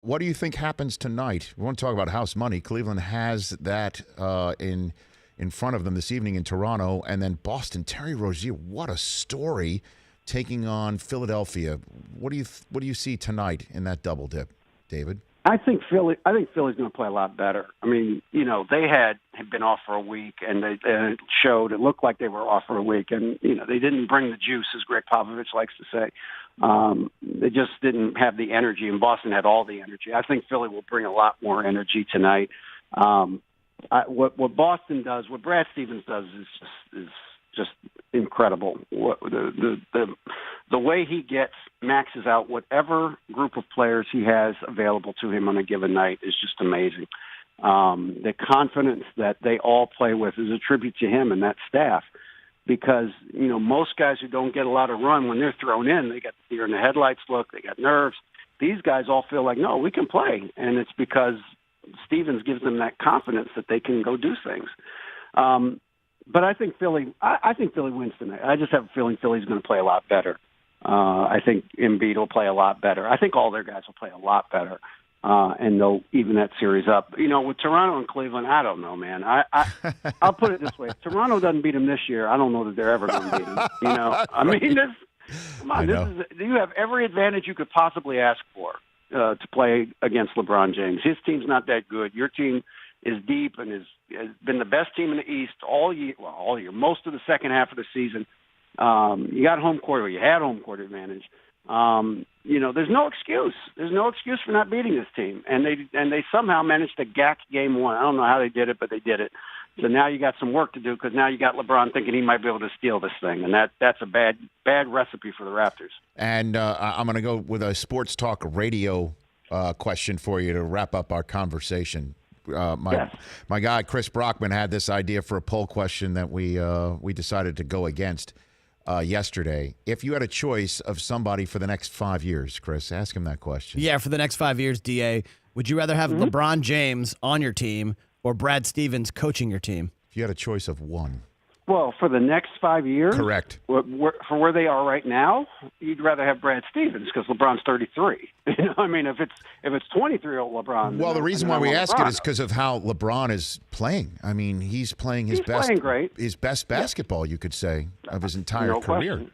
What do you think happens tonight? We want to talk about house money. Cleveland has that in front of them this evening in Toronto, and then Boston. Terry Rozier, what a story, taking on Philadelphia. What do you see tonight in that double dip, David? I think Philly's going to play a lot better. I mean, they had been off for a week, and it showed. It looked like they were off for a week, and they didn't bring the juice, as Greg Popovich likes to say. They just didn't have the energy, and Boston had all the energy. I think Philly will bring a lot more energy tonight. What Boston does, what Brad Stevens does, is just incredible. The way he maxes out whatever group of players he has available to him on a given night is just amazing. The confidence that they all play with is a tribute to him and that staff, because most guys who don't get a lot of run, when they're thrown in, they got the deer in the headlights look, they got nerves. These guys all feel like, no, we can play, and it's because Stevens gives them that confidence that they can go do things. But I think Philly wins tonight. I just have a feeling Philly's going to play a lot better. I think Embiid will play a lot better. I think all their guys will play a lot better, and they'll even that series up. With Toronto and Cleveland, I don't know, man. I'll put it this way: if Toronto doesn't beat them this year, I don't know that they're ever going to beat them. I mean, come on, you have every advantage you could possibly ask for to play against LeBron James. His team's not that good. Your team is deep and has been the best team in the East all year, most of the second half of the season. You got home court, or you had home court advantage. There's no excuse. There's no excuse for not beating this team. And they somehow managed to gack game one. I don't know how they did it, but they did it. So now you got some work to do, because now you got LeBron thinking he might be able to steal this thing, and that's a bad recipe for the Raptors. And I'm going to go with a sports talk radio question for you to wrap up our conversation. My guy Chris Brockman had this idea for a poll question that we decided to go against yesterday. If you had a choice of somebody for the next 5 years, Chris, ask him that question. Yeah, for the next 5 years, DA, would you rather have LeBron James on your team or Brad Stevens coaching your team? If you had a choice of one. Well, for the next 5 years? Correct. For where they are right now, you'd rather have Brad Stevens, because LeBron's 33. I mean, if it's 23-year-old LeBron. Well, the reason why we ask it is because of how LeBron is playing. I mean, he's playing his best basketball, you could say, of his entire career. Question.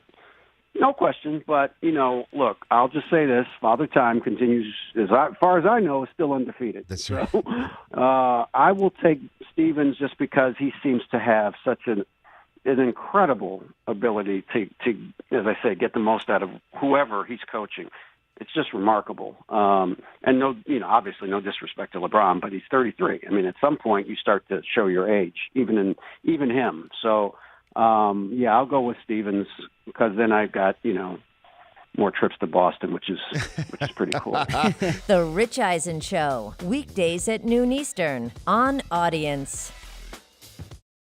No question. But, look, I'll just say this. Father Time continues, as far as I know, is still undefeated. That's right. So, I will take Stevens just because he seems to have such an incredible ability to, as I say, get the most out of whoever he's coaching. It's just remarkable. And obviously no disrespect to LeBron, but he's 33. I mean, at some point you start to show your age, even him. So, I'll go with Stevens, because then I've got, more trips to Boston, which is pretty cool. The Rich Eisen Show, weekdays at noon Eastern on Audience.